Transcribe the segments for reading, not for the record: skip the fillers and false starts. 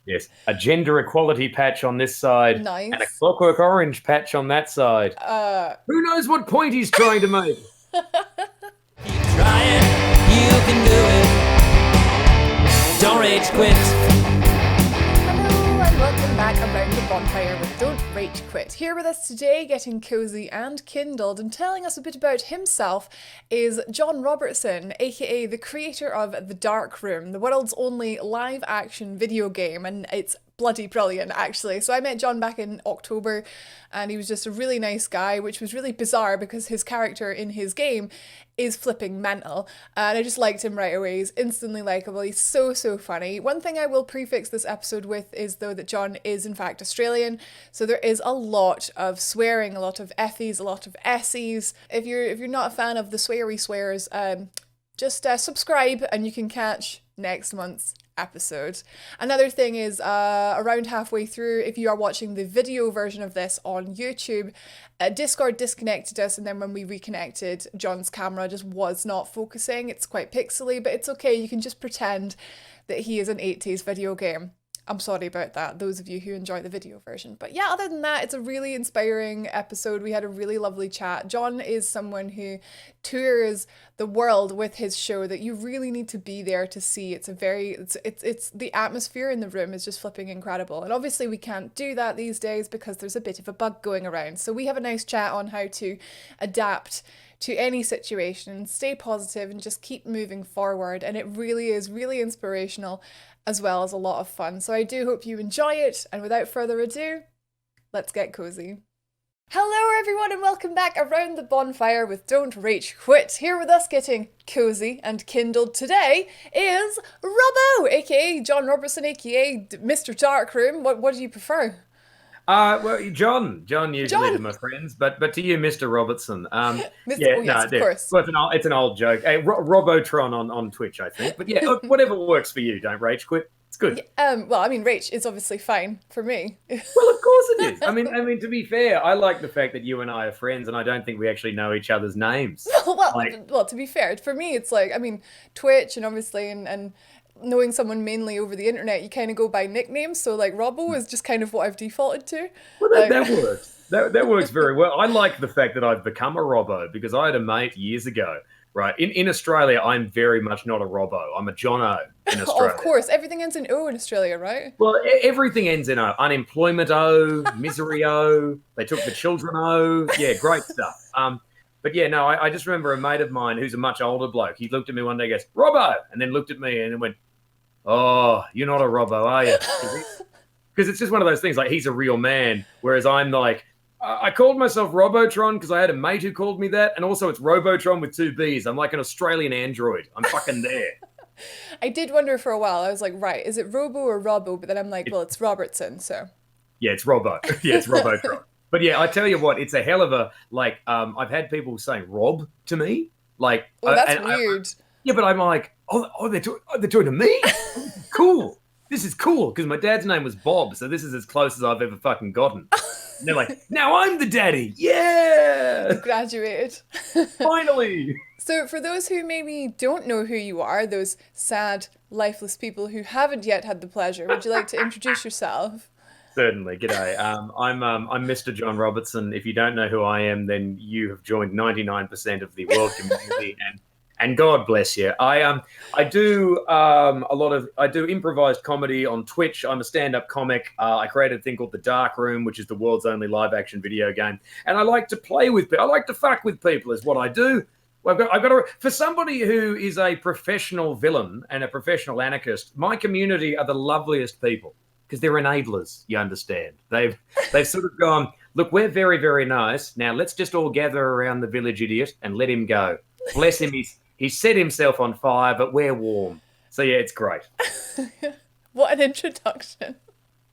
Yes, a gender equality patch on this side and a Nice. Clockwork Orange patch on that side. Uh, Who knows what point he's trying to make? Trying, you can do it. Don't rage quit. Hello and welcome back around the bonfire with Don't Rach Quit. Here with us today, getting cozy and kindled and telling us a bit about himself, is John Robertson, aka the creator of The Dark Room, the world's only live action video game, and it's bloody brilliant actually. So I met John back in October and he was just a really nice guy, which was really bizarre because his character in his game is flipping mental, and I just liked him right away. He's instantly likable. He's so funny. One thing I will prefix this episode with is though that John is in fact Australian, so there is a lot of swearing, a lot of F's, a lot of S's. If you're not a fan of the sweary swears, just subscribe and you can catch next month's episode. Another thing is, around halfway through, if you are watching the video version of this on YouTube, Discord disconnected us, and then when we reconnected, John's camera just was not focusing. It's quite pixely, but it's okay. You can just pretend that he is an 80s video game. I'm sorry about that, those of you who enjoy the video version. But yeah, other than that, it's a really inspiring episode. We had a really lovely chat. John is someone who tours the world with his show that you really need to be there to see. It's the atmosphere in the room is just flipping incredible. And obviously we can't do that these days because there's a bit of a bug going around. So we have a nice chat on how to adapt to any situation, stay positive and just keep moving forward. And it really is really inspirational as well as a lot of fun. So I do hope you enjoy it. And without further ado, let's get cozy. Hello everyone and welcome back around the bonfire with Don't Rach Quit. Here with us getting cozy and kindled today is Robbo, aka John Robertson, aka Mr. Darkroom. What do you prefer? Well, John usually to John! my friends, but to you, Mr. Robertson. Mr. Yeah, Oh no, yes, of course. well, it's an old joke. Hey, Robotron on Twitch, I think. But yeah, whatever works for you. Don't rage quit. It's good. Yeah, well, I mean, Rach is obviously fine for me. Well, of course it is. I mean, to be fair, I like the fact that you and I are friends, and I don't think we actually know each other's names. Like, well, to be fair, for me, it's like, I mean, Twitch and obviously, and knowing someone mainly over the internet, you kind of go by nicknames. So, like, Robbo is just kind of what I've defaulted to. well, Like, that works. That works very well. I like the fact that I've become a Robbo because I had a mate years ago. Right in Australia, I'm very much not a Robbo. I'm a Jono in of Australia. course, everything ends in O in Australia, right? Well, everything ends in O. Unemployment O, misery O. They took the children O. Yeah, great stuff. But yeah, no, I just remember a mate of mine who's a much older bloke. He looked at me one day, and goes, "Robbo," and then looked at me and then went, "Oh, you're not a Robbo, are you?" Because it's just one of those things. Like he's a real man, whereas I'm like, I called myself Robotron because I had a mate who called me that, and also it's Robotron with two B's. I'm like an Australian android. I'm fucking there. I did wonder for a while. I was like, right, is it Robo or Robbo? But then I'm like, It, well, it's Robertson, so. yeah, it's Robbo. Yeah, it's Robotron. But yeah, I tell you what, it's a hell of a like. I've had people saying Rob to me, like, Oh, that's and weird. yeah, but I'm like, they're talking to me. Cool. This is cool because my dad's name was Bob, so this is as close as I've ever fucking gotten. And they're like, now I'm the daddy. Yeah, You've graduated. finally. So, for those who maybe don't know who you are, those sad, lifeless people who haven't yet had the pleasure, would you like to introduce yourself? Certainly. G'day. I'm Mr. John Robertson. If you don't know who I am, then you have joined 99% of the world community, and God bless you. I do I do improvised comedy on Twitch. I'm a stand-up comic. I created a thing called The Dark Room, which is the world's only live-action video game, and I like to play with people. I like to fuck with people, is what I do. Well, for somebody who is a professional villain and a professional anarchist, my community are the loveliest people because they're enablers. You understand? They've sort of gone, look, we're very very nice. Now let's just all gather around the village idiot and let him go. Bless him. He set himself on fire, but we're warm. So yeah, it's great. What an introduction.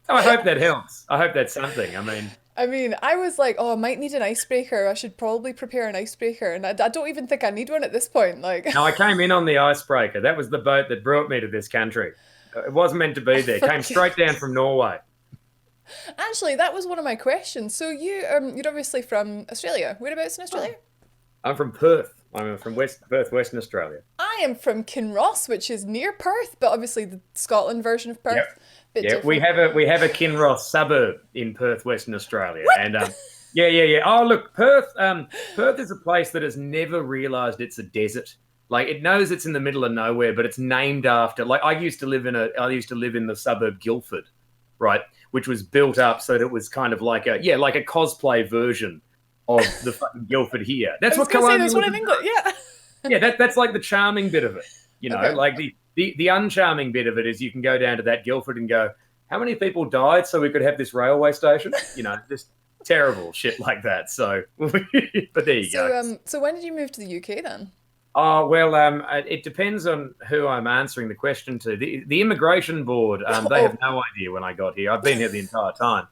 I hope that helps. I hope that's something. I mean, I was like, oh, I might need an icebreaker. I should probably prepare an icebreaker. And I don't even think I need one at this point. Like, no, I came in on the icebreaker. That was the boat that brought me to this country. It wasn't meant to be there. It came straight down from Norway. actually, that was one of my questions. So you're obviously from Australia. Whereabouts in Australia? I'm from Perth. I'm from Perth, Western Australia. I am from Kinross, which is near Perth, but obviously the Scotland version of Yep. Perth. Bit Yeah, we different. have a Kinross suburb in Perth, Western Australia, and yeah. Oh, look, Perth is a place that has never realised it's a desert. Like it knows it's in the middle of nowhere, but it's named after. Like I used to live in the suburb Guildford, right, which was built up so that it was kind of like like a cosplay version of the fucking Guildford here. I That's was what going to say there's one colonialism in does. England. Yeah. Yeah, that's like the charming bit of it. Okay. Like the uncharming bit of it is you can go down to that Guildford and go, how many people died so we could have this railway station? Just terrible shit like that. So, but there you go. So when did you move to the UK then? Oh well, it depends on who I'm answering the question to. The immigration board, they have Oh. no idea when I got here. I've been here the entire time.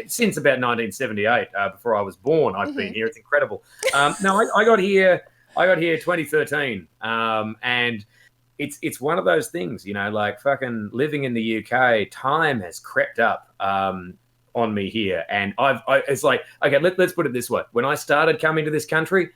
Since about 1978, before I was born, I've been here. It's incredible. No, I got here. I got here 2013, and it's one of those things, like fucking living in the UK. Time has crept up on me here, and it's like, okay, let's put it this way: when I started coming to this country,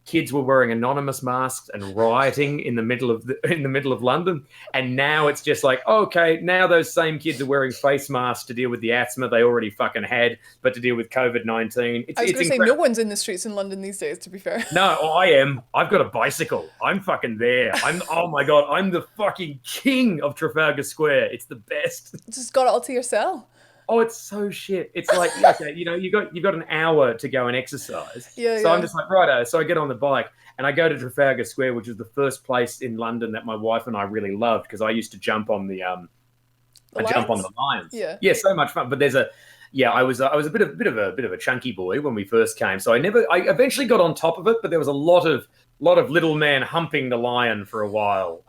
kids were wearing anonymous masks and rioting in the middle of London, and now it's just like, okay, now those same kids are wearing face masks to deal with the asthma they already fucking had, but to deal with COVID-19. I was It's going to say no incredible. one's in the streets in London these days, to be fair. No, I am. I've got a bicycle. I'm fucking there. Oh my god, I'm the fucking king of Trafalgar Square. It's the best. Just got it all to yourself. Oh, it's so shit. It's like, okay, you got an hour to go and exercise. Yeah, So yeah. I'm just like, righto. So I get on the bike and I go to Trafalgar Square, which is the first place in London that my wife and I really loved because I used to jump on the The I jump on lions? the lions. Yeah. Yeah, so much fun. But I was a bit of a chunky boy when we first came. So I eventually got on top of it, but there was a lot of little man humping the lion for a while.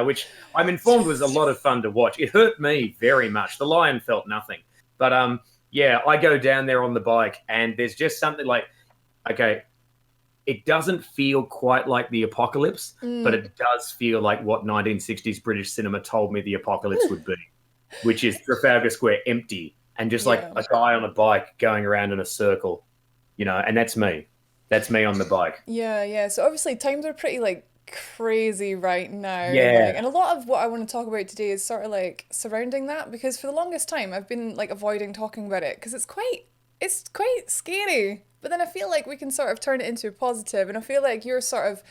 Which I'm informed was a lot of fun to watch. It hurt me very much. The lion felt nothing. But I go down there on the bike and there's just something like, okay, it doesn't feel quite like the apocalypse, but it does feel like what 1960s British cinema told me the apocalypse would be, which is Trafalgar Square empty and just like Yeah. a guy on a bike going around in a circle, and that's me. That's me on the bike. Yeah, yeah. So obviously times are pretty like crazy right now. Yeah. And a lot of what I want to talk about today is sort of like surrounding that because for the longest time I've been like avoiding talking about it because it's quite scary. But then I feel like we can sort of turn it into a positive, and I feel like your sort of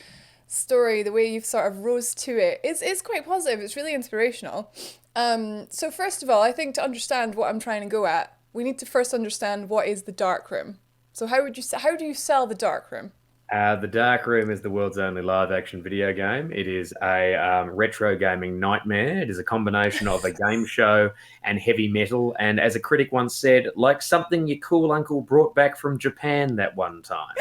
story, the way you've sort of rose to it, is quite positive. It's really inspirational. So first of all, I think to understand what I'm trying to go at, we need to first understand what is the dark room. So how do you sell the dark room? The Dark Room is the world's only live-action video game. It is a retro gaming nightmare. It is a combination of a game show and heavy metal. And as a critic once said, like something your cool uncle brought back from Japan that one time.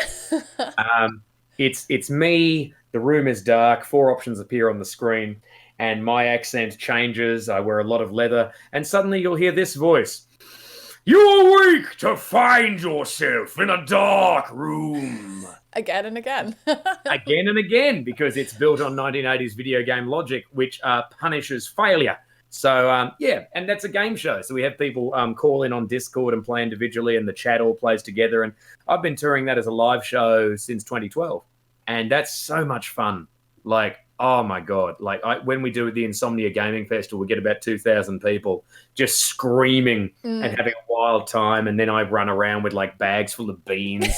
It's me. The room is dark. 4 options appear on the screen, and my accent changes. I wear a lot of leather, and suddenly you'll hear this voice. You're weak to find yourself in a dark room. Again and again. Again and again, because it's built on 1980s video game logic, which punishes failure. So, and that's a game show. So we have people call in on Discord and play individually, and the chat all plays together. And I've been touring that as a live show since 2012. And that's so much fun. Like, oh my God. Like when we do the Insomnia Gaming Festival, we get about 2,000 people just screaming and having a wild time. And then I run around with like bags full of beans,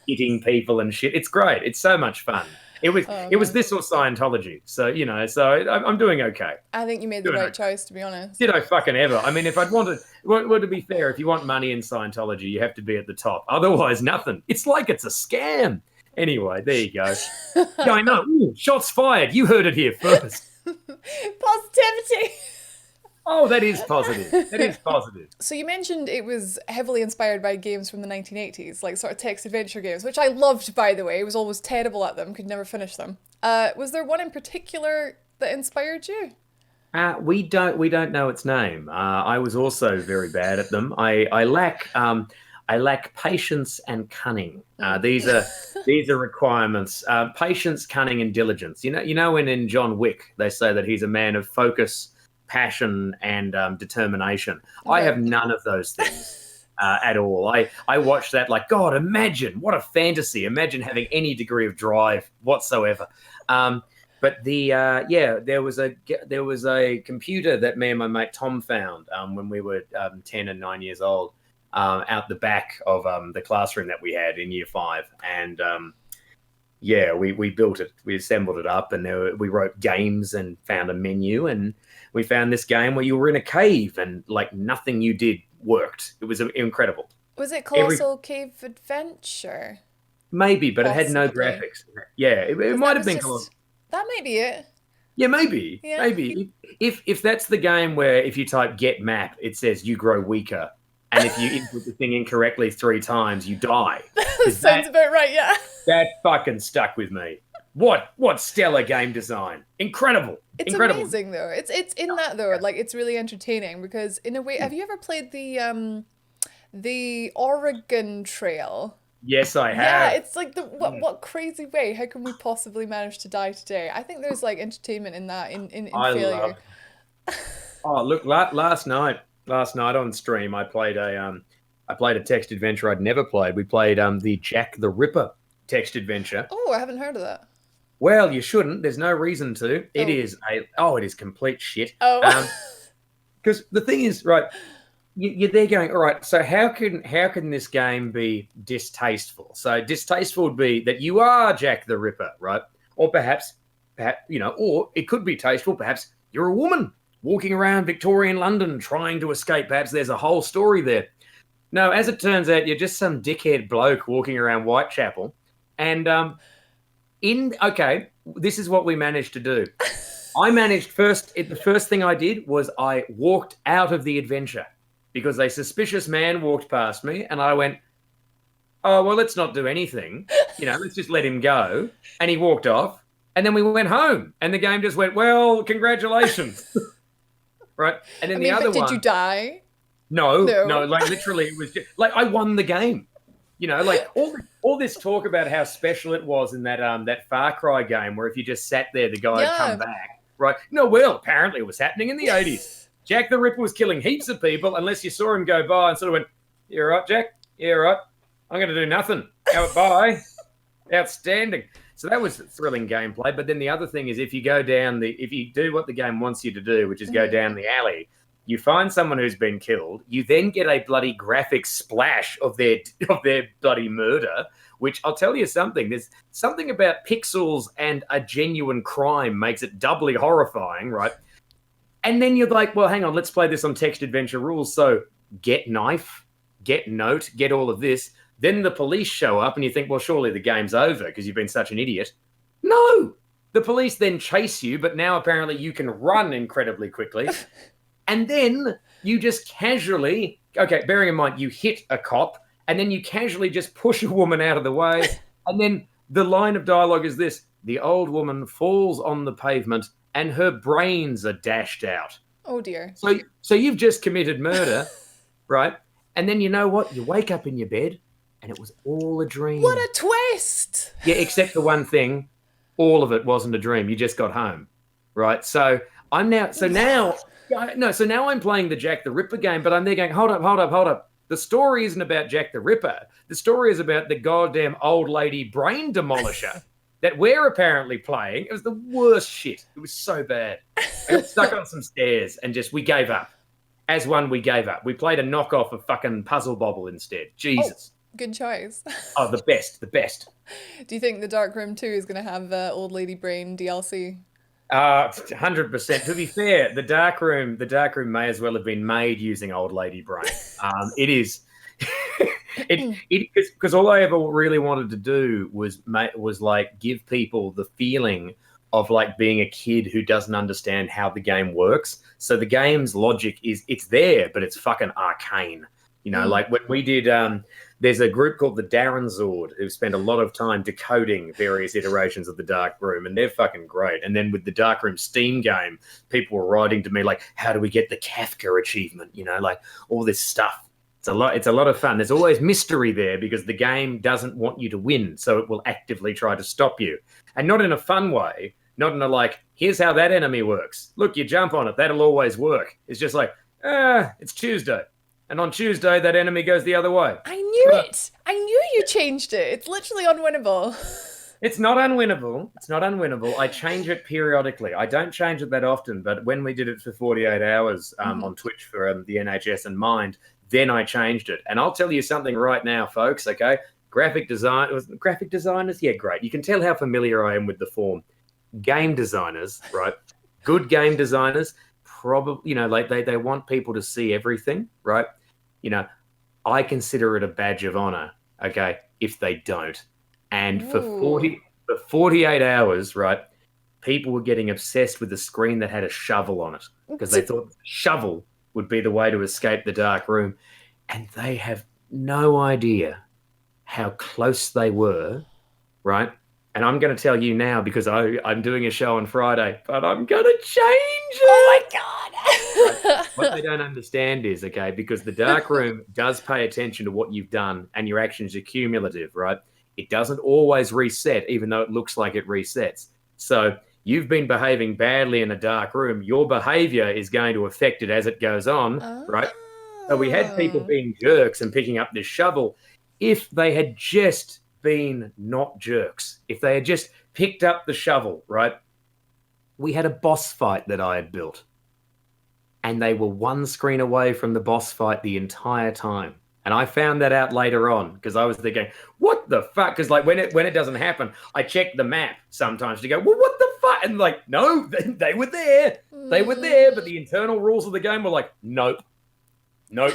hitting people and shit. It's great. It's so much fun. It was this or Scientology. So, I'm doing okay. I think you made the right choice, to be honest. Did I fucking ever? I mean, if I'd wanted, well, to be fair, if you want money in Scientology, you have to be at the top. Otherwise, nothing. It's like it's a scam. Anyway, there you go. Yeah, I know. Ooh, shots fired. You heard it here first. Positivity! Oh, that is positive. That is positive. So you mentioned it was heavily inspired by games from the 1980s, like sort of text adventure games, which I loved, by the way. Was always terrible at them, could never finish them. Was there one in particular that inspired you? We don't know its name. I was also very bad at them. I lack patience and cunning. These are requirements. Patience, cunning, and diligence. You know when in John Wick they say that he's a man of focus, passion, and determination. I have none of those things at all. I watch that like, God, imagine what a fantasy. Imagine having any degree of drive whatsoever. But But there was a computer that me and my mate Tom found when we were 10 and 9 years old out the back of the classroom that we had in year 5, and we built it, we assembled it up, and we wrote games and found a menu, and we found this game where you were in a cave and like nothing you did worked. It was incredible. Was it Colossal Cave Adventure? Maybe, but Possibly. it had no graphics. Yeah, it might have been Colossal. That may be it. Yeah, maybe. Yeah. Maybe. If that's the game where if you type get map, it says you grow weaker. And if you input the thing incorrectly 3 times, you die. Sounds about right, yeah. That fucking stuck with me. What stellar game design. Incredible. It's Incredible. amazing though. It's in that though, like it's really entertaining because in a way, have you ever played the Oregon Trail? Yes, I have. Yeah, it's like what crazy way? How can we possibly manage to die today? I think there's like entertainment in that in failure. Oh, look, last night on stream, I played a text adventure I'd never played. We played the Jack the Ripper text adventure. Oh, I haven't heard of that. Well, you shouldn't. There's no reason to. It is complete shit. Oh. Because the thing is, right, you're there going, all right, so how can this game be distasteful? So distasteful would be that you are Jack the Ripper, right? Or perhaps, or it could be tasteful. Perhaps you're a woman walking around Victorian London trying to escape. Perhaps there's a whole story there. No, as it turns out, you're just some dickhead bloke walking around Whitechapel. And this is what we managed to do. The first thing I did was I walked out of the adventure because a suspicious man walked past me and I went, oh, well, let's not do anything. Let's just let him go. And he walked off and then we went home and the game just went, well, congratulations. Right. And then did you die? No, like literally it was just like I won the game. Like all this talk about how special it was in that Far Cry game where if you just sat there, the guy would come back, right? No, well, apparently it was happening in the 80s. Jack the Ripper was killing heaps of people unless you saw him go by and sort of went, you all right, Jack? Yeah, all right. I'm going to do nothing. Bye. Outstanding. So that was thrilling gameplay. But then the other thing is if you do what the game wants you to do, which is go down the alley, you find someone who's been killed. You then get a bloody graphic splash of their bloody murder, which I'll tell you something. There's something about pixels and a genuine crime makes it doubly horrifying, right? And then you're like, well, hang on, let's play this on text adventure rules. So get knife, get note, get all of this. Then the police show up and you think, well, surely the game's over because you've been such an idiot. No! The police then chase you, but now apparently you can run incredibly quickly. And then you just casually, bearing in mind you hit a cop, and then you casually just push a woman out of the way. And then the line of dialogue is this: the old woman falls on the pavement and her brains are dashed out. Oh, dear. So you've just committed murder, right? And then you know what? You wake up in your bed and it was all a dream. What a twist! Yeah, except for one thing. All of it wasn't a dream. You just got home, right? So now I'm playing the Jack the Ripper game, but I'm there going, hold up. The story isn't about Jack the Ripper. The story is about the goddamn old lady brain demolisher that we're apparently playing. It was the worst shit. It was so bad. I got stuck on some stairs and we gave up. As one, we gave up. We played a knockoff of fucking Puzzle Bobble instead. Jesus. Oh, good choice. Oh, the best. Do you think the Dark Room 2 is going to have Old Lady Brain DLC? 100%. To be fair, the dark room may as well have been made using Old Lady Brain. It is, because all I ever really wanted to do was like give people the feeling of like being a kid who doesn't understand how the game works. So the game's logic it's there, but it's fucking arcane. Like when we did, there's a group called the Darren Zord who spent a lot of time decoding various iterations of the Dark Room, and they're fucking great. And then with the Dark Room Steam game, people were writing to me like, how do we get the Kafka achievement? Like all this stuff. It's a lot of fun. There's always mystery there because the game doesn't want you to win, so it will actively try to stop you. And not in a fun way, not in a like, here's how that enemy works. Look, you jump on it, that'll always work. It's just like, it's Tuesday. And on Tuesday, that enemy goes the other way. I knew it. I knew you changed it. It's literally unwinnable. It's not unwinnable. It's not unwinnable. I change it periodically. I don't change it that often, but when we did it for 48 hours on Twitch for the NHS and Mind, then I changed it. And I'll tell you something right now, folks, okay? Graphic designers, yeah, great. You can tell how familiar I am with the form. Game designers, right? Good game designers, probably, like they want people to see everything, right? I consider it a badge of honor, okay, if they don't. And for 48 hours, right, people were getting obsessed with the screen that had a shovel on it because they thought the shovel would be the way to escape the dark room. And they have no idea how close they were, right? And I'm going to tell you now because I'm doing a show on Friday, but I'm going to change it. Oh my God. Right? What they don't understand is, okay, because the dark room does pay attention to what you've done and your actions are cumulative, right? It doesn't always reset, even though it looks like it resets. So you've been behaving badly in a dark room. Your behavior is going to affect it as it goes on, right? So we had people being jerks and picking up this shovel. If they had just been not jerks, if they had just picked up the shovel, right? We had a boss fight that I had built. And they were one screen away from the boss fight the entire time. And I found that out later on because I was thinking, what the fuck? Because when it doesn't happen, I check the map sometimes to go, well, what the fuck? And no, they were there. They were there. But the internal rules of the game were like, nope. No,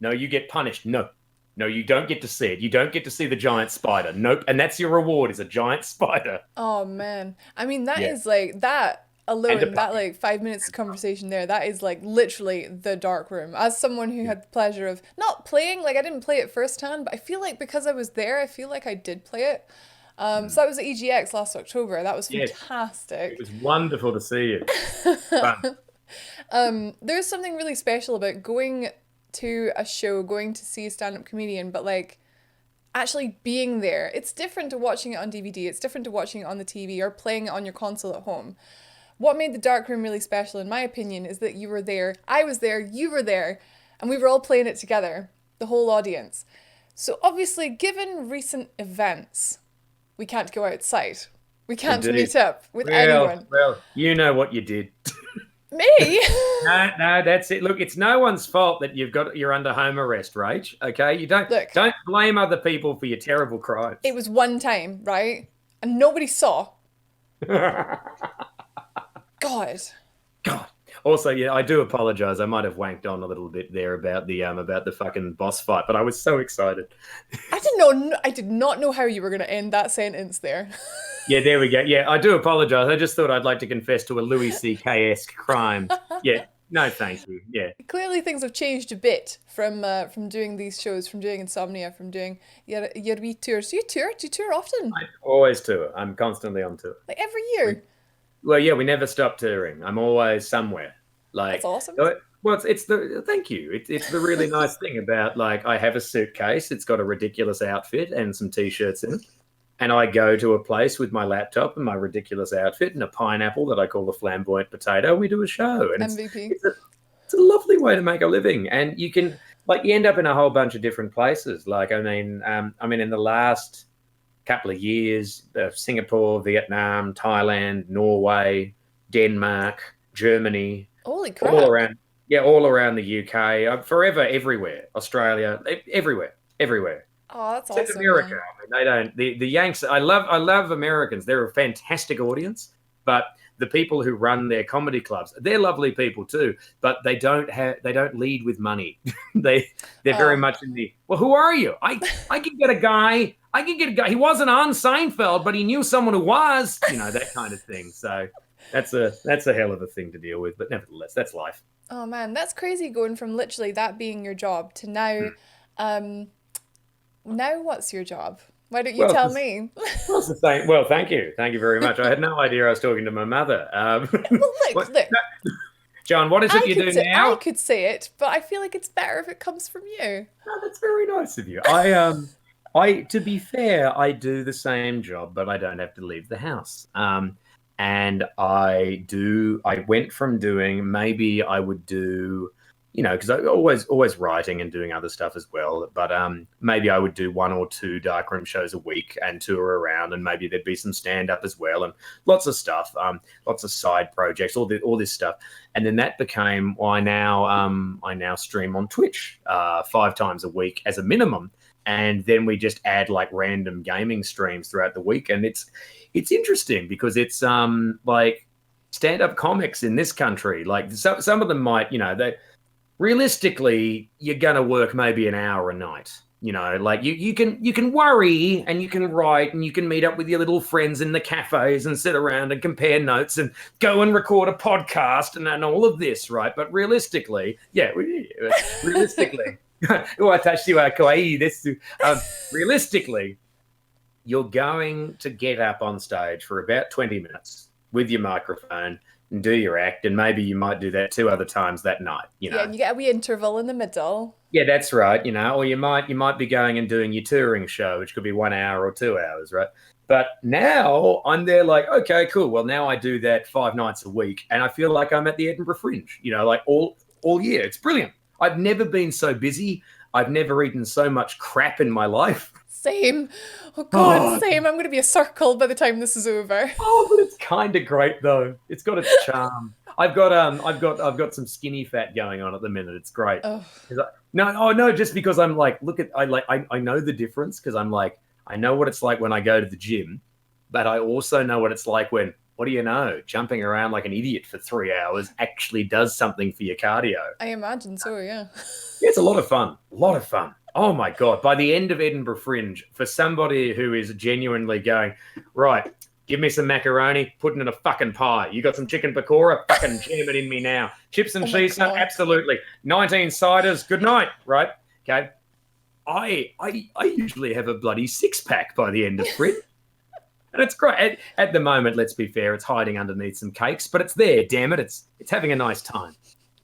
you get punished. No, you don't get to see it. You don't get to see the giant spider. Nope. And that's your reward is a giant spider. Oh, man. I mean, that is that alone, that 5 minutes of conversation there, that is literally the dark room. As someone who had the pleasure of not playing, I didn't play it firsthand, but I feel like because I was there, I feel like I did play it. So that was at EGX last October. That was fantastic. It was wonderful to see you. Fun. There's something really special about going to a show, going to see a stand-up comedian, but actually being there. It's different to watching it on DVD. It's different to watching it on the TV or playing it on your console at home. What made the dark room really special, in my opinion, is that you were there, I was there, you were there, and we were all playing it together, the whole audience. So obviously, given recent events, we can't go outside. We can't meet up with anyone. Well, you know what you did. Me? No, that's it. Look, it's no one's fault that you're under home arrest, Rach. Okay, you don't blame other people for your terrible crimes. It was one time, right? And nobody saw. God. Also, yeah, I do apologize. I might have wanked on a little bit there about the fucking boss fight, but I was so excited. I did not know how you were going to end that sentence there. Yeah, there we go. Yeah, I do apologize. I just thought I'd like to confess to a Louis C.K.-esque crime. Yeah, no, thank you. Yeah. Clearly, things have changed a bit from doing these shows, from doing Insomnia, from doing your wee tours. Do you tour often? I always tour. I'm constantly on tour. Every year? Well, yeah, we never stop touring. I'm always somewhere. That's awesome. Well, thank you. It's the really nice thing about I have a suitcase. It's got a ridiculous outfit and some t-shirts in it. And I go to a place with my laptop and my ridiculous outfit and a pineapple that I call the flamboyant potato. And we do a show. And MVP. It's a lovely way to make a living. And you can, you end up in a whole bunch of different places. In the last couple of years, Singapore, Vietnam, Thailand, Norway, Denmark, Germany. Holy crap. All around the UK. Forever, everywhere. Australia, everywhere. Oh, that's Except awesome. America. They don't. The Yanks. I love Americans. They're a fantastic audience, but the people who run their comedy clubs, they're lovely people too. But they don't lead with money. they're very much in the. Well, who are you? I can get a guy. He wasn't on Seinfeld, but he knew someone who was. That kind of thing. So that's a hell of a thing to deal with. But nevertheless, that's life. Oh man, that's crazy going from literally that being your job to now. Now what's your job? Why don't you tell me? Well, it's the same. Well, thank you very much. I had no idea I was talking to my mother. Look. John, what is it you do now? I could say it, but I feel like it's better if it comes from you. Oh, that's very nice of you. I to be fair, I do the same job, but I don't have to leave the house. And I went from doing, maybe I would do because I always writing and doing other stuff as well. But maybe I would do 1 or 2 darkroom shows a week and tour around, and maybe there'd be some stand up as well, and lots of stuff, lots of side projects, all this stuff. And then that became why I now stream on Twitch 5 times a week as a minimum, and then we just add like random gaming streams throughout the week, and it's interesting because it's like stand-up comics in this country, like some of them might, they realistically, you're gonna work maybe an hour a night. Like you can worry and you can write and you can meet up with your little friends in the cafes and sit around and compare notes and go and record a podcast and all of this, right? But realistically, realistically, you're going to get up on stage for about 20 minutes with your microphone and do your act, and maybe you might do that 2 other times that night. Yeah, and you get a wee interval in the middle. Yeah, that's right. Or you might be going and doing your touring show, which could be 1 hour or 2 hours, right? But now I'm there like, okay, cool. Well, now I do that 5 nights a week, and I feel like I'm at the Edinburgh Fringe. Like all year. It's brilliant. I've never been so busy. I've never eaten so much crap in my life. Same. Oh God, same. I'm going to be a circle by the time this is over. Oh, but it's kind of great though. It's got its charm. I've got some skinny fat going on at the minute. It's great. Oh. No, just because I'm like, I know the difference because I'm like, I know what it's like when I go to the gym, but I also know what it's like when, what do you know, jumping around like an idiot for 3 hours actually does something for your cardio. I imagine so, yeah. It's a lot of fun. A lot of fun. Oh my God. By the end of Edinburgh Fringe, for somebody who is genuinely going, right, give me some macaroni, put it in a fucking pie. You got some chicken pakora? Fucking jam it in me now. Chips and cheese? No, absolutely. 19 ciders? Good night, right? Okay. I usually have a bloody 6-pack by the end of Fringe. And it's great. At the moment, let's be fair, it's hiding underneath some cakes, but it's there, damn it. It's having a nice time.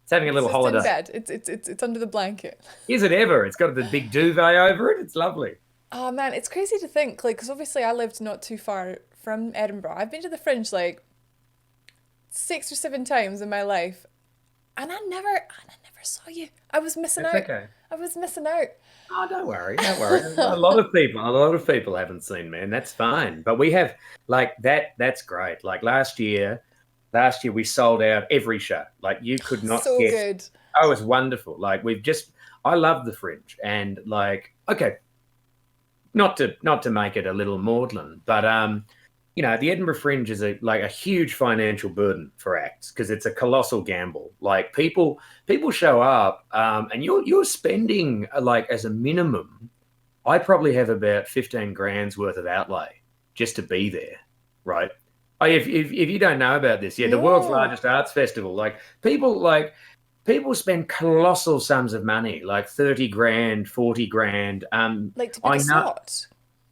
It's having a little holiday. It's in bed. It's under the blanket. Is it ever? It's got the big duvet over it. It's lovely. Oh man, it's crazy to think, like, because obviously I lived not too far from Edinburgh. I've been to the Fringe like 6 or 7 times in my life, and I never saw you. I was missing out. Okay. I was missing out. Oh, don't worry. A lot of people haven't seen me, and that's fine. But we have like that. That's great. Like last year we sold out every show. Like you could not so get. Good. Oh, it was wonderful. Like I love the Fringe, and like okay, not to make it a little maudlin, but the Edinburgh Fringe is a huge financial burden for acts because it's a colossal gamble. Like people show up, and you're spending like as a minimum, I probably have about 15 grand's worth of outlay just to be there, right? If you don't know about this, the world's largest arts festival, like people spend colossal sums of money, like 30 grand, 40 grand. Like to pick a slot.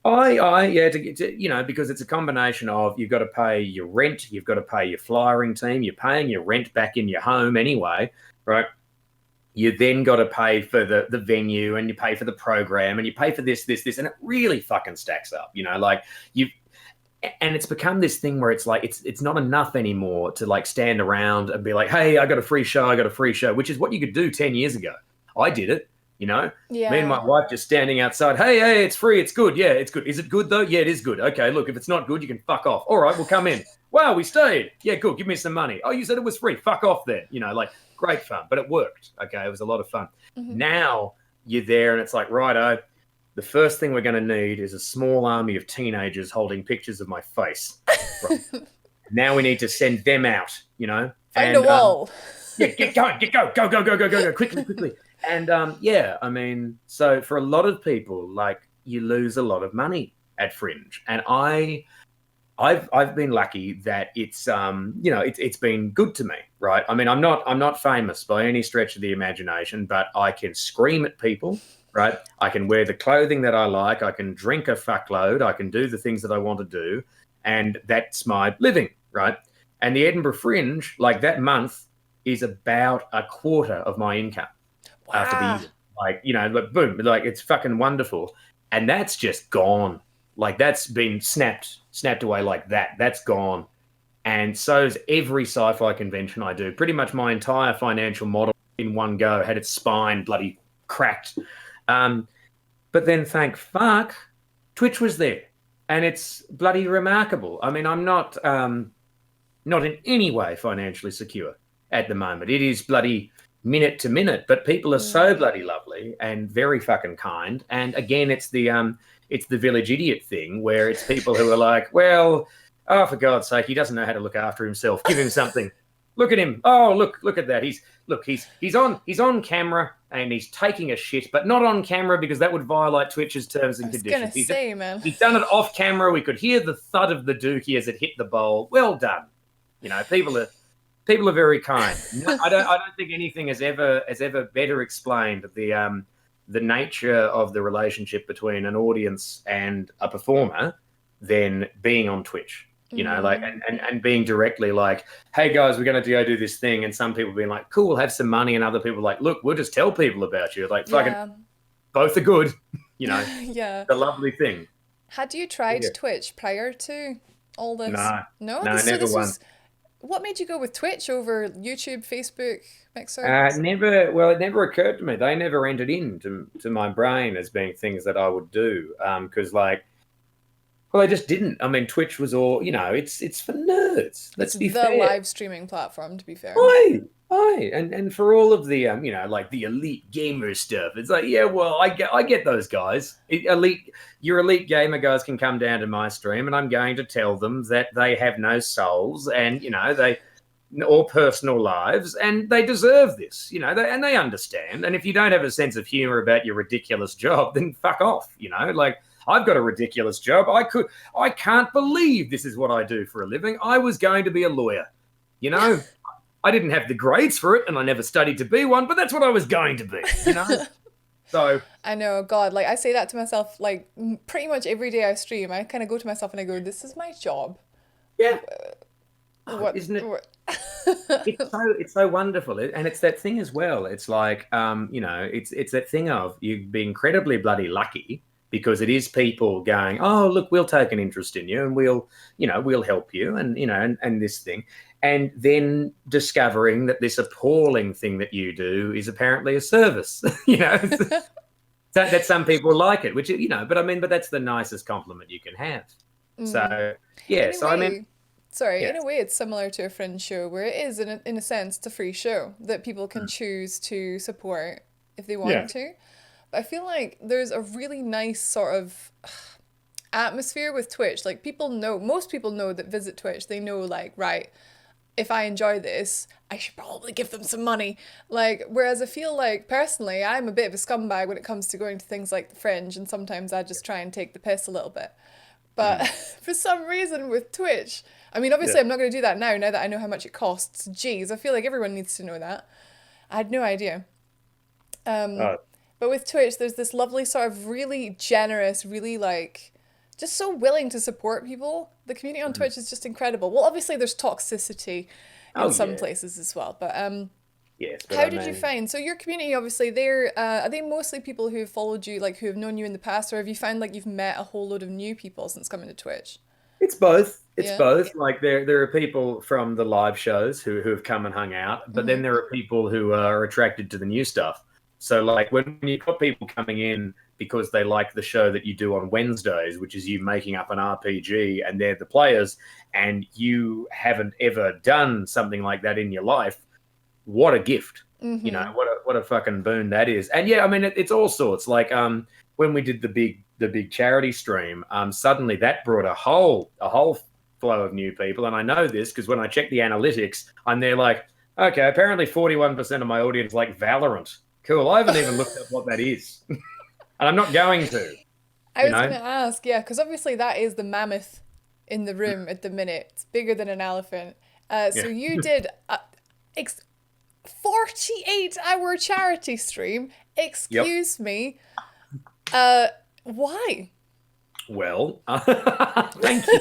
Because it's a combination of you've got to pay your rent, you've got to pay your flyering team, you're paying your rent back in your home anyway, right? You then got to pay for the venue, and you pay for the program, and you pay for this, and it really fucking stacks up, and it's become this thing where it's like it's not enough anymore to like stand around and be like, hey, I got a free show, which is what you could do 10 years ago. I did it. Yeah. Me and my wife just standing outside. Hey, it's free. It's good. Yeah, it's good. Is it good though? Yeah, it is good. Okay, look, if it's not good, you can fuck off. All right, we'll come in. Wow, we stayed. Yeah, cool. Give me some money. Oh, you said it was free. Fuck off there. Great fun, but it worked. Okay, it was a lot of fun. Mm-hmm. Now you're there and it's like, righto, the first thing we're going to need is a small army of teenagers holding pictures of my face. Right. Now we need to send them out, Find a wall. Get going. Go, quickly. And so for a lot of people, like you lose a lot of money at Fringe, and I've been lucky that it's it's been good to me, right? I mean, I'm not famous by any stretch of the imagination, but I can scream at people, right? I can wear the clothing that I like, I can drink a fuckload, I can do the things that I want to do, and that's my living, right? And the Edinburgh Fringe, like that month, is about a quarter of my income. Wow. After the year. Boom, like it's fucking wonderful. And that's just gone. Like that's been snapped away like that. That's gone. And so is every sci-fi convention I do. Pretty much my entire financial model in one go, had its spine bloody cracked. But then, thank fuck, Twitch was there, and it's bloody remarkable. I mean, I'm not in any way financially secure at the moment. It is bloody minute to minute, but people are so bloody lovely and very fucking kind. And again, it's the village idiot thing where it's people who are like, well, oh, for God's sake, he doesn't know how to look after himself. Give him something. Look at him. Oh, look at that. He's on camera and he's taking a shit, but not on camera because that would violate Twitch's terms and conditions. He's done it off camera. We could hear the thud of the dookie as it hit the bowl. Well done. You know, people are very kind. I don't think anything has ever better explained the nature of the relationship between an audience and a performer than being on Twitch. You know, like, and being directly like, hey guys, we're going to go do this thing. And some people being like, cool, we'll have some money. And other people like, look, we'll just tell people about you. Like, fucking both are good, you know. Yeah. The lovely thing. Had you tried Twitch prior to all this? No, never once. What made you go with Twitch over YouTube, Facebook, Mixer? It never occurred to me. They never entered into my brain as being things that I would do. Because I just didn't. I mean, Twitch was all, you know, it's for nerds. Let's be fair. The live streaming platform, to be fair. Aye. And for all of the, you know, like the elite gamer stuff, it's like, yeah, well, I get those guys. Your elite gamer guys can come down to my stream and I'm going to tell them that they have no souls and, you know, or personal lives and they deserve this, you know, and they understand. And if you don't have a sense of humor about your ridiculous job, then fuck off, you know, like, I've got a ridiculous job. I can't believe this is what I do for a living. I was going to be a lawyer. You know, I didn't have the grades for it and I never studied to be one, but that's what I was going to be, you know? So I know, God, like I say that to myself, like pretty much every day I stream, I kind of go to myself and I go, this is my job. Yeah. What? Isn't it? It's so wonderful. And it's that thing as well. It's like, you know, it's that thing of you be incredibly bloody lucky because it is people going, oh, look, we'll take an interest in you and we'll help you and, you know, and this thing. And then discovering that this appalling thing that you do is apparently a service, you know, that some people like it, which, you know, but that's the nicest compliment you can have. So, yeah. Anyway, so, I mean. Sorry, in a way, it's similar to a Fringe show where it is, in a sense, it's a free show that people can choose to support if they want to. But I feel like there's a really nice sort of atmosphere with Twitch. Like most people know that visit Twitch. They know like, right, if I enjoy this, I should probably give them some money. Like, whereas I feel like personally, I'm a bit of a scumbag when it comes to going to things like the Fringe, and sometimes I just try and take the piss a little bit. But for some reason with Twitch, I mean, obviously I'm not going to do that now that I know how much it costs. Jeez, I feel like everyone needs to know that. I had no idea. But with Twitch, there's this lovely sort of really generous, really like, just so willing to support people. The community on Twitch is just incredible. Well, obviously there's toxicity in some places as well. But yes, how did you find, so your community, obviously, are they mostly people who have followed you, like who have known you in the past, or have you found like you've met a whole load of new people since coming to Twitch? It's both. It's both. Like there are people from the live shows who have come and hung out, but then there are people who are attracted to the new stuff. So like when you've got people coming in because they like the show that you do on Wednesdays, which is you making up an RPG and they're the players and you haven't ever done something like that in your life, what a gift. You know, what a fucking boon that is. And yeah, I mean, it's all sorts. Like when we did the big charity stream, suddenly that brought a whole flow of new people. And I know this because when I check the analytics, I'm there like, okay, apparently 41% of my audience like Valorant. Cool. I haven't even looked up what that is. And I'm not going to. I was going to ask, yeah, because obviously that is the mammoth in the room at the minute. It's bigger than an elephant. So you did a 48-hour charity stream. Excuse me. Why? Well, thank you.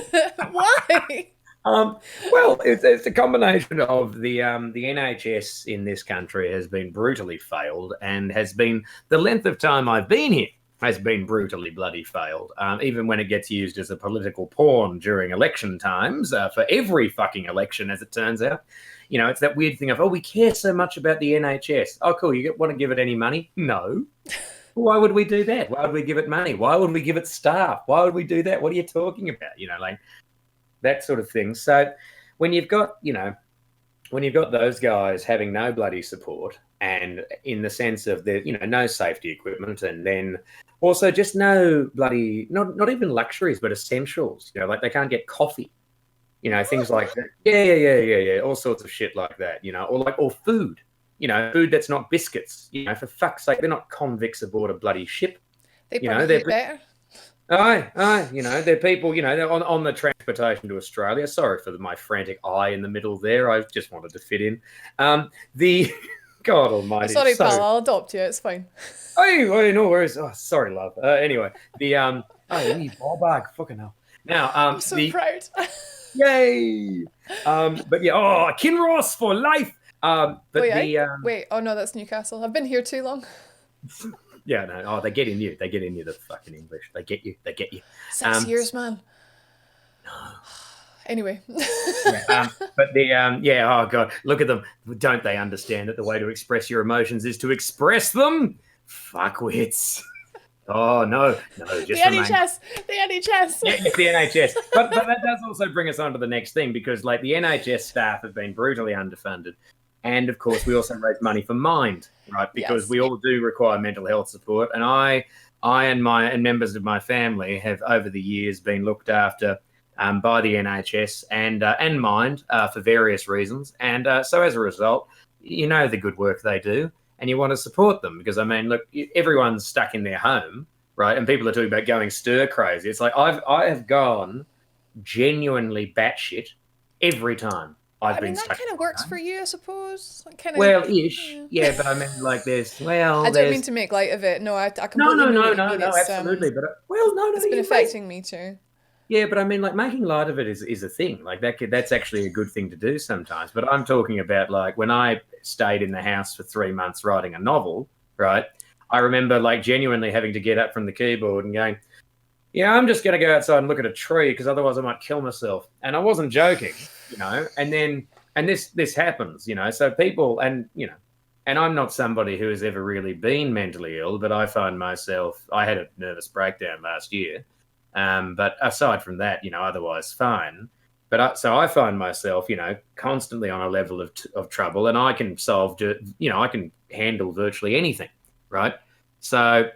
Why? Well, it's a combination of the NHS in this country has been brutally failed and has been, the length of time I've been here has been brutally bloody failed. Even when it gets used as a political pawn during election times, for every fucking election, as it turns out. it's that weird thing of, oh, we care so much about the NHS. Oh, cool. You want to give it any money? No. Why would we do that? Why would we give it money? Why would we give it staff? Why would we do that? What are you talking about? Like that sort of thing. So when you've got those guys having no bloody support, and in the sense of no safety equipment, and then also just no bloody, not even luxuries, but essentials, like they can't get coffee, things like that. Yeah. All sorts of shit like that, or food. Food that's not biscuits. For fuck's sake, they're not convicts aboard a bloody ship. They probably eat better. Aye. They're people, they're on the transportation to Australia. Sorry for my frantic eye in the middle there. I just wanted to fit in. God almighty. Sorry, pal, I'll adopt you. It's fine. Oh, no worries. Oh, sorry, love. Anyway, you ball bag. Fucking hell. Now, I'm so proud. Yay. But yeah, Kinross for life. Wait, oh no, that's Newcastle. I've been here too long. Yeah, no. Oh, they get in you. The fucking English. They get you. 6 years, man. No. Anyway. Oh god, look at them. Don't they understand that the way to express your emotions is to express them? Fuckwits. Oh no, just the NHS. Yeah, it's the NHS. But that does also bring us on to the next thing, because like the NHS staff have been brutally underfunded. And of course, we also raise money for Mind, right? Because we all do require mental health support. And I and members of my family have over the years been looked after by the NHS and Mind for various reasons. And so as a result, the good work they do, and you want to support them, because I mean, look, everyone's stuck in their home, right? And people are talking about going stir crazy. It's like I have gone genuinely batshit every time. I mean, that kind of works for you, I suppose. Ish. Yeah, but I mean, like, I don't mean to make light of it. No, I completely No, absolutely. But it's been affecting me too. Yeah, but I mean, like, making light of it is a thing. Like that's actually a good thing to do sometimes. But I'm talking about like when I stayed in the house for 3 months writing a novel, right? I remember like genuinely having to get up from the keyboard and going, yeah, I'm just going to go outside and look at a tree because otherwise I might kill myself. And I wasn't joking, and this happens, so people, and I'm not somebody who has ever really been mentally ill, but I find myself, I had a nervous breakdown last year. But aside from that, otherwise fine. But so I find myself, constantly on a level of trouble, and I can I can handle virtually anything, right? So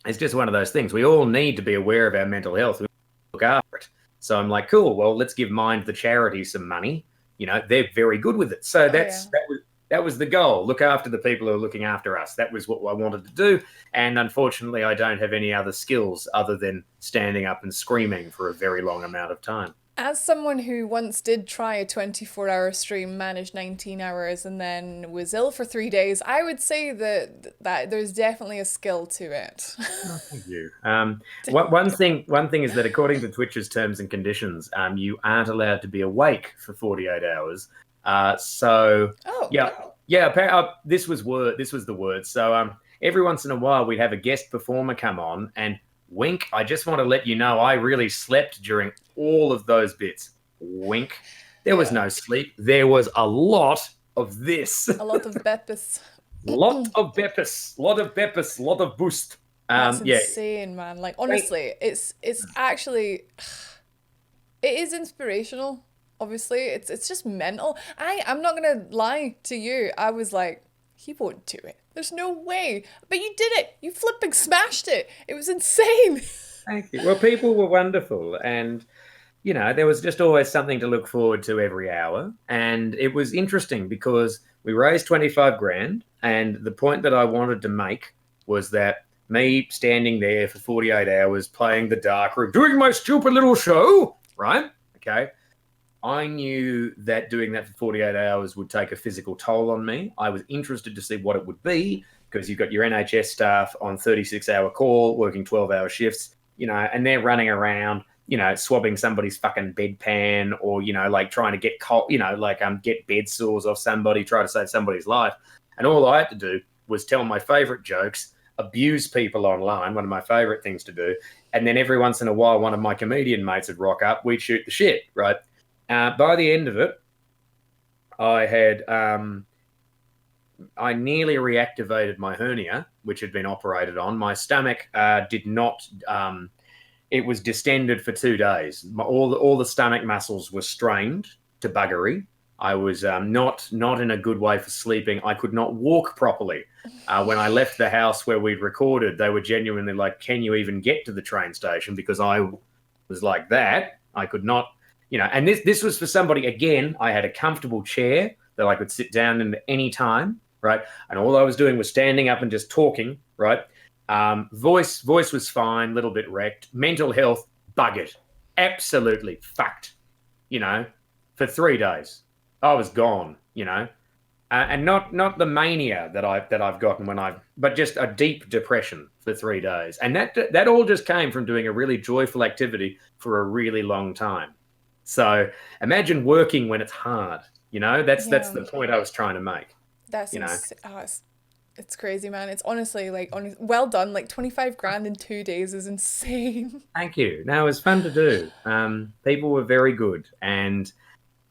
it's just one of those things. We all need to be aware of our mental health. We look after it. So I'm like, cool. Well, let's give Mind, the charity, some money. They're very good with it. So that was the goal. Look after the people who are looking after us. That was what I wanted to do. And unfortunately, I don't have any other skills other than standing up and screaming for a very long amount of time. As someone who once did try a 24-hour stream, managed 19 hours, and then was ill for 3 days, I would say that there's definitely a skill to it. Oh, thank you. One thing is that according to Twitch's terms and conditions, you aren't allowed to be awake for 48 hours. This was the word. So every once in a while we'd have a guest performer come on, and wink, I just want to let you know I really slept during all of those bits. Wink. There was no sleep. There was a lot of this. A lot of Beppis. Lot of Beppis, lot of boost. That's insane, man. Like, honestly, it's actually, it is inspirational. Obviously, it's just mental. I'm not gonna lie to you. I was like, he won't do it. There's no way. But you did it. You flipping smashed it. It was insane. Thank you. Well, people were wonderful, and there was just always something to look forward to every hour. And it was interesting because we raised 25 grand, and the point that I wanted to make was that me standing there for 48 hours playing the dark room, doing my stupid little show, right? Okay. I knew that doing that for 48 hours would take a physical toll on me. I was interested to see what it would be, because you've got your NHS staff on 36-hour call, working 12-hour shifts, and they're running around, swabbing somebody's fucking bedpan, or, like trying to get get bed sores off somebody, try to save somebody's life. And all I had to do was tell my favorite jokes, abuse people online, one of my favorite things to do. And then every once in a while, one of my comedian mates would rock up, we'd shoot the shit, right? By the end of it, I had I nearly reactivated my hernia, which had been operated on. My stomach did not. It was distended for 2 days. All the stomach muscles were strained to buggery. I was not in a good way for sleeping. I could not walk properly. When I left the house where we'd recorded, they were genuinely like, "Can you even get to the train station?" Because I was like that. I could not, And this was for somebody. Again, I had a comfortable chair that I could sit down in at any time, right? And all I was doing was standing up and just talking, right? Voice was fine, little bit wrecked. Mental health, buggered, absolutely fucked. For 3 days, I was gone. And not the mania that I've gotten but just a deep depression for 3 days, and that all just came from doing a really joyful activity for a really long time. So imagine working when it's hard. That's the point I was trying to make. That's it's crazy, man. It's honestly well done. Like 25 grand in 2 days is insane. Thank you. No, it was fun to do. People were very good, and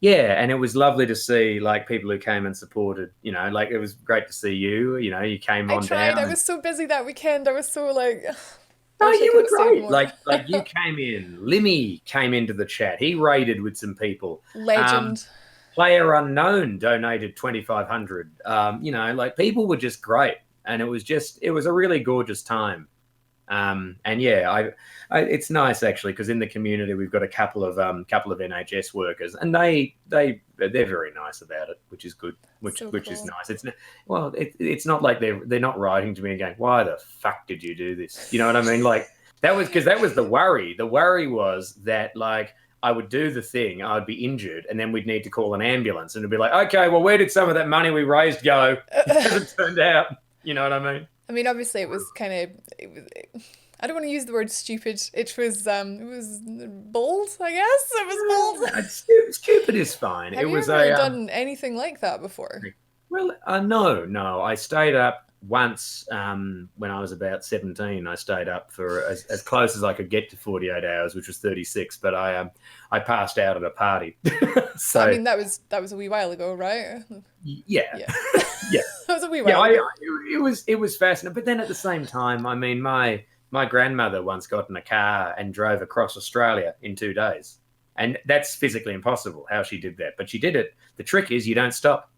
and it was lovely to see people who came and supported. It was great to see you. You came on. I tried. Down. I was so busy that weekend. I was so No, you were great. Like you came in. Limmy came into the chat. He raided with some people. Legend. Player Unknown donated 2,500. People were just great, and it was a really gorgeous time. It's nice actually, because in the community we've got a couple of NHS workers, and they're very nice about it, which is good, which is nice. It's not like they're not writing to me and going, "Why the fuck did you do this?" You know what I mean? That was the worry. The worry was that I would do the thing, I would be injured, and then we'd need to call an ambulance, and it'd be like, "Okay, well, where did some of that money we raised go?" It hasn't turned out. You know what I mean? I mean, obviously, it was kind of. I don't want to use the word stupid. It was bold, I guess. It was bold. Stupid is fine. Have you ever done anything like that before? Well, no. I stayed up once when I was about 17. I stayed up for as close as I could get to 48 hours, which was 36. But I passed out at a party. So I mean, that was a wee while ago, right? Yeah. Yeah. That was a wee while ago. It was fascinating. But then at the same time, I mean, my grandmother once got in a car and drove across Australia in 2 days. And that's physically impossible how she did that. But she did it. The trick is you don't stop.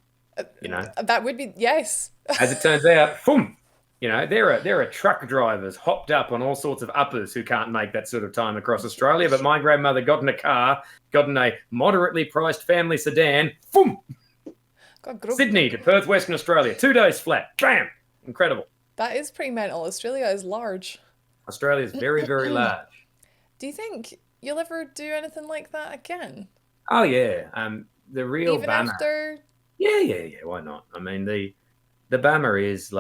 That would be, yes. As it turns out, boom. There are truck drivers hopped up on all sorts of uppers who can't make that sort of time across Australia. But my grandmother got in a car, got in a moderately priced family sedan, boom. Sydney to Perth, Western Australia, 2 days flat. Bam! Incredible. That is pretty mental. Australia is large. Australia is very, very large. Do you think you'll ever do anything like that again? Oh yeah. The real even bummer. After. Yeah. Why not? I mean, the bummer is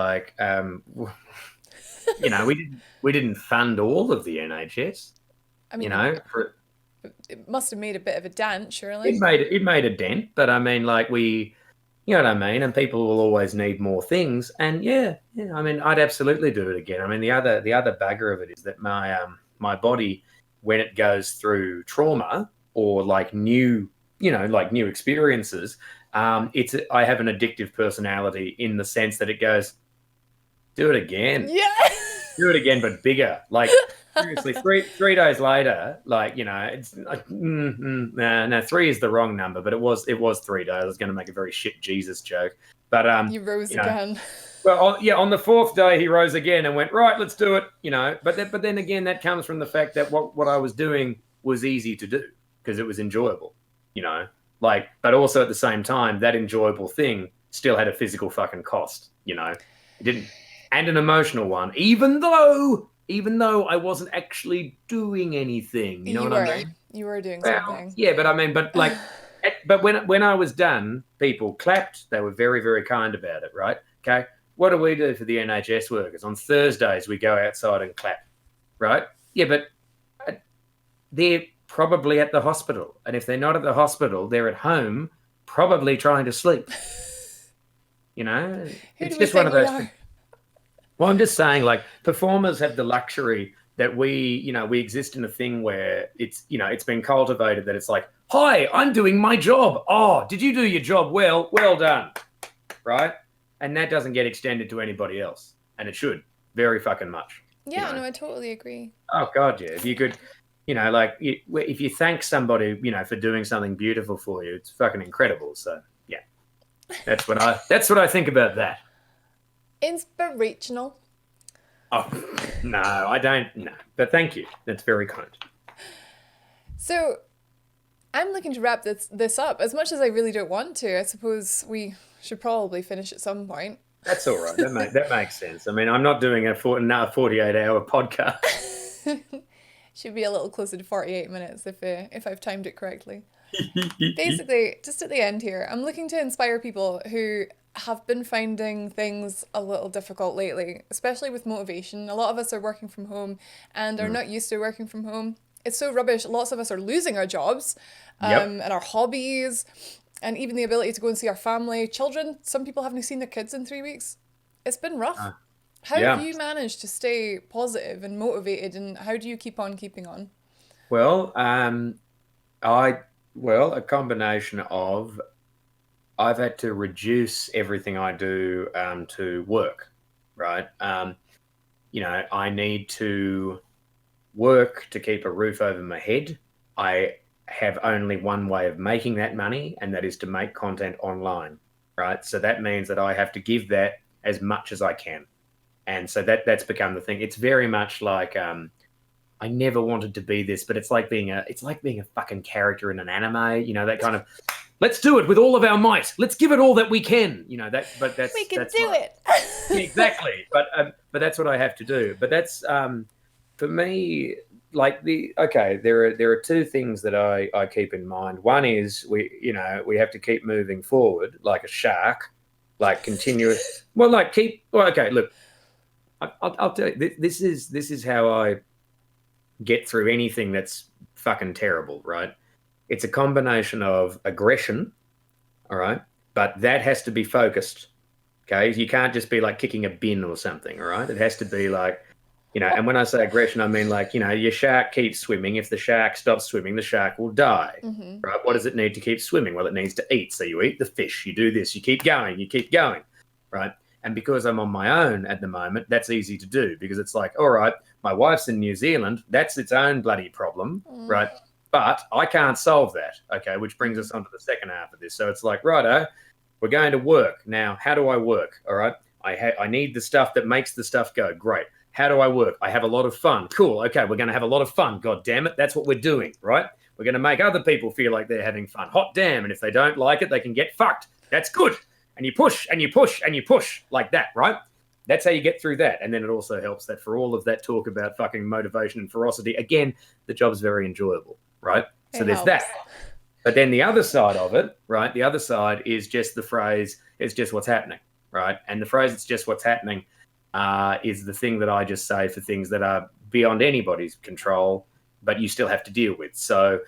we didn't fund all of the NHS. I mean, it must have made a bit of a dent, surely. It made a dent, but I mean, you know what I mean? And people will always need more things. And yeah, I mean, I'd absolutely do it again. I mean, the other bugger of it is that my body, when it goes through trauma or new experiences, I have an addictive personality in the sense that it goes, do it again. Yeah. Do it again, but bigger. Seriously, 3 days later, it's no, 3 is the wrong number, but it was 3 days. I was going to make a very shit Jesus joke, but you rose again. Well, on the 4th day he rose again and went, right, let's do it. But then again, that comes from the fact that what I was doing was easy to do because it was enjoyable. But also at the same time, that enjoyable thing still had a physical fucking cost. It didn't, and an emotional one, even though I wasn't actually doing anything. You know what I mean? You were doing something. Yeah, but I mean, but when I was done, people clapped. They were very, very kind about it, right? Okay. What do we do for the NHS workers? On Thursdays, we go outside and clap, right? Yeah, but they're probably at the hospital. And if they're not at the hospital, they're at home, probably trying to sleep. It's just one of those things. Well, I'm just saying, performers have the luxury that we exist in a thing where it's been cultivated that it's Hi, I'm doing my job. Oh, did you do your job well? Well done. Right? And that doesn't get extended to anybody else. And it should very fucking much. Yeah, no, I totally agree. Oh, God, yeah. If you could, if you thank somebody, for doing something beautiful for you, it's fucking incredible. So, yeah. That's what I think about that. Inspirational. Oh, no, I don't. No, but thank you. That's very kind. So, I'm looking to wrap this up. As much as I really don't want to, I suppose we should probably finish at some point. That's all right. That makes sense. I mean, I'm not doing a 48-hour podcast. Should be a little closer to 48 minutes if I've timed it correctly. Basically, just at the end here, I'm looking to inspire people who have been finding things a little difficult lately, especially with motivation. A lot of us are working from home and are not used to working from home. It's so rubbish. Lots of us are losing our jobs and our hobbies and even the ability to go and see our family. Children, some people haven't seen their kids in 3 weeks. It's been rough. How have you managed to stay positive and motivated, and how do you keep on keeping on? Well, a combination of I've had to reduce everything I do to work, right? I need to work to keep a roof over my head. I have only one way of making that money, and that is to make content online, right? So that means that I have to give that as much as I can. And so that's become the thing. It's very much like I never wanted to be this, but it's like being a fucking character in an anime, that kind of, let's do it with all of our might. Let's give it all that we can, we can do it. Exactly. But that's what I have to do. But that's, for me, there are two things that I keep in mind. One is we have to keep moving forward like a shark, like continuous. Look, I'll tell you, this is how I get through anything that's fucking terrible, right? It's a combination of aggression, all right? But that has to be focused, okay? You can't just be like kicking a bin or something, all right? It has to be like, and when I say aggression, I mean like, your shark keeps swimming. If the shark stops swimming, the shark will die, right? What does it need to keep swimming? Well, it needs to eat. So you eat the fish, you do this, you keep going, right? And because I'm on my own at the moment, that's easy to do because it's like, all right, my wife's in New Zealand. That's its own bloody problem, right? But I can't solve that, okay, which brings us on to the second half of this. So it's like, righto, we're going to work. Now, how do I work, all right? I need the stuff that makes the stuff go. Great. How do I work? I have a lot of fun. Cool. Okay, we're going to have a lot of fun. God damn it. That's what we're doing, right? We're going to make other people feel like they're having fun. Hot damn. And if they don't like it, they can get fucked. That's good. And you push and you push and you push like that, right? That's how you get through that. And then it also helps that for all of that talk about fucking motivation and ferocity, again, the job's very enjoyable, right? So there's that. But then the other side of it, right? The other side is just the phrase, it's just what's happening, right? And the phrase, it's just what's happening, is the thing that I just say for things that are beyond anybody's control, but you still have to deal with. So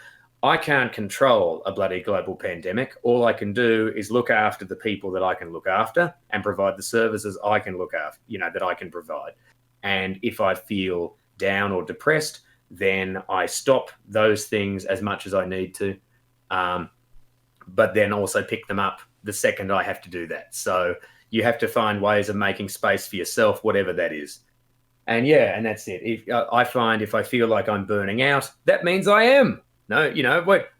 I can't control a bloody global pandemic. All I can do is look after the people that I can look after and provide the services I can look after, that I can provide. And if I feel down or depressed, then I stop those things as much as I need to, but then also pick them up the second I have to do that. So you have to find ways of making space for yourself, whatever that is. And that's it. If I feel like I'm burning out, that means I am. No,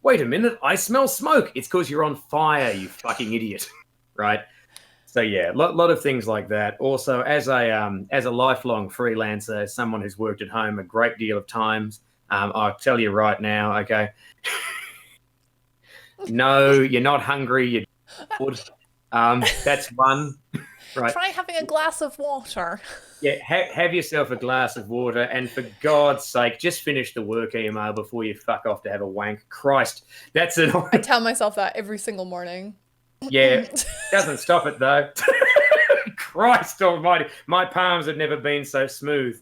wait a minute. I smell smoke. It's because you're on fire, you fucking idiot. Right? So a lot of things like that. Also, as a lifelong freelancer, as someone who's worked at home a great deal of times, I'll tell you right now, okay. No, you're not hungry. You're good. That's one. Right. Try having a glass of water. Yeah, have yourself a glass of water, and for God's sake, just finish the work email before you fuck off to have a wank. Christ, that's it. I tell myself that every single morning. Yeah, doesn't stop it though. Christ almighty, my palms have never been so smooth.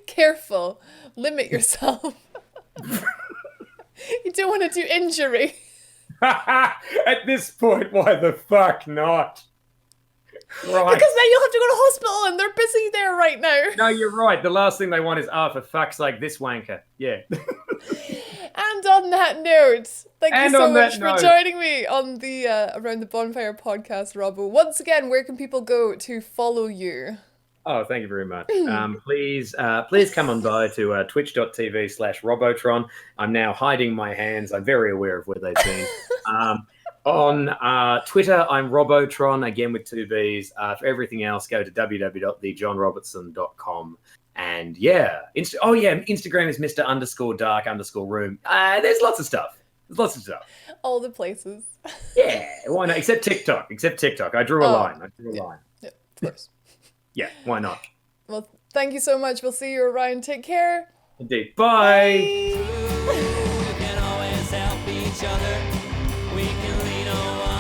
Careful, limit yourself. You don't want to do injury. At this point, why the fuck not? Right. Because then you'll have to go to hospital and they're busy there right now. No, you're right. The last thing they want is, for fuck's sake, this wanker. Yeah. And on that note, thank you so much for joining me on the Around the Bonfire podcast, Robbo. Once again, where can people go to follow you? Oh, thank you very much. Please come on by to twitch.tv/Robotron. I'm now hiding my hands. I'm very aware of where they've been. On Twitter, I'm Robotron, again with 2 Bs. For everything else, go to www.thejohnrobertson.com. And Instagram is Mr_dark_room. There's lots of stuff. All the places. Yeah, why not? Except TikTok. I drew a line. Yeah, of course. Yeah, why not? Well, thank you so much. We'll see you around. Take care. Indeed. Bye. We can always help each other. We can lean on one